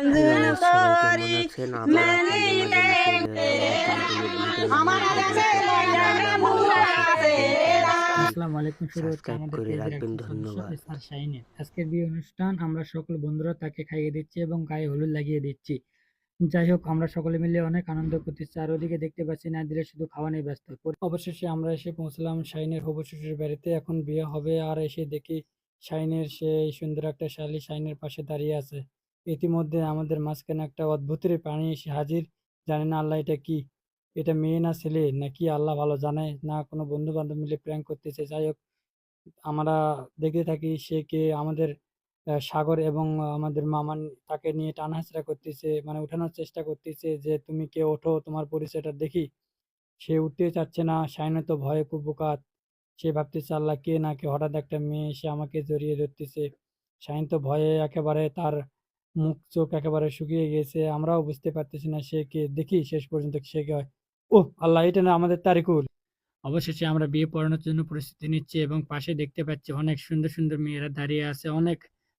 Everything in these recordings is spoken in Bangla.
আসসালামু আলাইকুম। শুরু হচ্ছে আমাদের পেজের একটা সদস্য স্যার শাহিনের আজকের বিয়ে অনুষ্ঠান। আমরা সকল বন্ধুরা তাকে খাইয়ে দিচ্ছি এবং গায়ে হলুদ লাগিয়ে দিচ্ছি। যাই হোক, আমরা সকলে মিলে অনেক আনন্দ করতেছি। আর ওদিকে দেখতে পাচ্ছি না দিলে শুধু খাওয়া নিয়ে ব্যস্ত। অবশেষে আমরা এসে পৌঁছলাম শাহিনের হবু শ্বশুরের বাড়িতে। এখন বিয়ে হবে আর এসে দেখি শাহিনের সেই সুন্দর একটা শালী শাহিনের পাশে দাঁড়িয়ে আছে। ইতিমধ্যে আমাদের মাঝখানে একটা অদ্ভুতের প্রাণী এসে হাজির। জানি না আল্লাহ এটা কি, এটা মেয়ে না ছেলে নাকি আল্লাহ ভালো জানে, না কোনো বন্ধু বান্ধব মিলে প্র্যাঙ্ক করতেছে। যাই হোক, আমরা দেখতে থাকি সে কে। আমাদের সাগর এবং আমাদের মামান তাকে নিয়ে টানাহেঁচড়া করতেছে, মানে উঠানোর চেষ্টা করতেছে যে তুমি কে, ওঠো, তোমার পরিচয়টা দেখি। সে উঠতে চাচ্ছে না। শাহিনের তো ভয়ে কুপোকাত। সে ভাবতেছে আল্লাহ কে না কে, হঠাৎ একটা মেয়ে এসে আমাকে জড়িয়ে ধরতেছে। শাহিন তো ভয়ে একেবারে তার মুখ চোখ একেবারে শুকিয়ে গেছে। আমরাও বুঝতে পারতেছি না সে কে। দেখি শেষ পর্যন্ত সে কে হয়। ও আল্লাহ, এটা না আমাদের তারিকুল। অবশেষে আমরা বিয়ে পড়ানোর জন্য প্রস্তুতি নিচ্ছি এবং পাশে দেখতে পাচ্ছি অনেক সুন্দর সুন্দর মেয়েরা দাঁড়িয়ে আছে। অনেক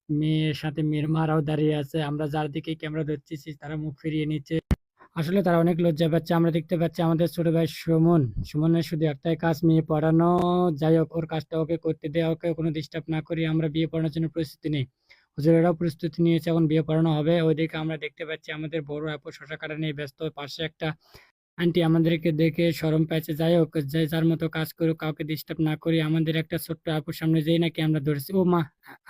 মেয়ের সাথে মেয়ের মারাও দাঁড়িয়ে আছে। আমরা যার দিকে ক্যামেরা ধরতেছি তারা মুখ ফিরিয়ে নিচ্ছে। আসলে তারা অনেক লজ্জা পাচ্ছে। আমরা দেখতে পাচ্ছি আমাদের ছোট ভাই সুমন। সুমনের শুধু একটাই কাজ, মেয়ে পড়ানো। যাই হোক, ওর কাজটা ওকে করতে দেওয়া, ওকে কোনো ডিস্টার্ব না করি আমরা বিয়ে পড়ানোর জন্য প্রস্তুতি নিই। হুজুরেরাও প্রস্তুতি নিয়েছে, এখন বিয়ে পড়ানো হবে। ওইদিকে আমরা দেখতে পাচ্ছি আমাদের বড় আপু শশা কাটা নিয়ে ব্যস্ত। পাশে একটা আন্টি আমাদেরকে দেখে শরম পাইছে। যাই হোক, যে যার মতো কাজ করুক, কাউকে ডিস্টার্ব না করি। আমাদের একটা ছোট্ট আপুর সামনে যেই নাকি আমরা ধরেছি, ও মা,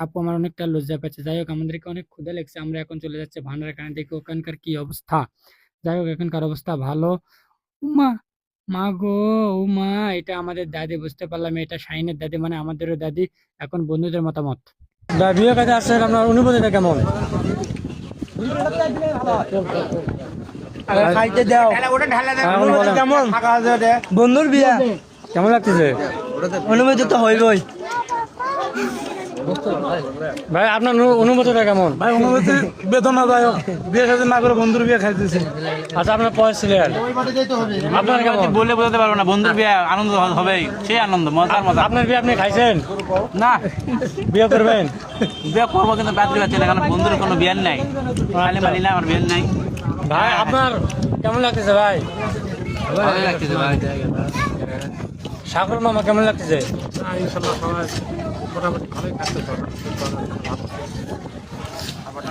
আপু আমার অনেকটা লজ্জা পাচ্ছে। যাই হোক, আমাদেরকে অনেক ক্ষুধা লেগেছে। আমরা এখন চলে যাচ্ছি ভান্ডারখানা, দেখি ওখানকার কি অবস্থা। যাই হোক, এখানকার অবস্থা ভালো। উমা, মা গো, উমা, এটা আমাদের দাদি। বুঝতে পারলাম এটা শাহিনের দাদি, মানে আমাদেরও দাদি। এখন বন্ধুদের মতামত। বিয়ে কাজে আসছেন, আপনার অনুভূতিটা কেমন? বন্ধুর বিয়া কেমন লাগতেছে? অনুমতি তো হইবই ভাই, আপনার অনুভূতিটা কেমন? ভাই। অনুমতি বেদনাদায়ক। বিয়ে সাথে না করে বন্ধুর বিয়ে খাইতেছে। আচ্ছা, আপনার পয়সা ছিলেন, আপনার কেমন? বলে বোঝাতে পারবো না। বন্ধুর বিয়ে আনন্দ হবেই, সেই আনন্দ, মজার মজা। আপনার বিয়ে আপনি খাইছেন না, বিয়ে করবেন? বিয়ে করবো কিন্তু বাদ পাচ্ছি না, কারণ বন্ধুর কোনো বিয়ান নাই। খালি মালি না, আমার বিয়ান নাই। ভাই, আপনার কেমন লাগতেছে? ভাই, ভালো লাগতেছে ভাই। সাগর মামা কেমন লাগতেছে?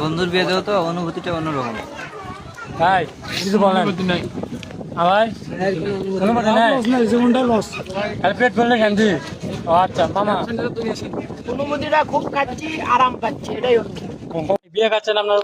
বন্ধুর বিয়ে দেও তো অনুভূতিটা অন্যরকম। ভাই কিছু বলেন। ভাই অনুমতি নাই, খালি পেট ভরলে খান্তি। ও আচ্ছা মামা, অনুমতিটা খুব খাচ্ছি, আরাম পাচ্ছি, এটাই বিয়ে খাচ্ছেন আপনার?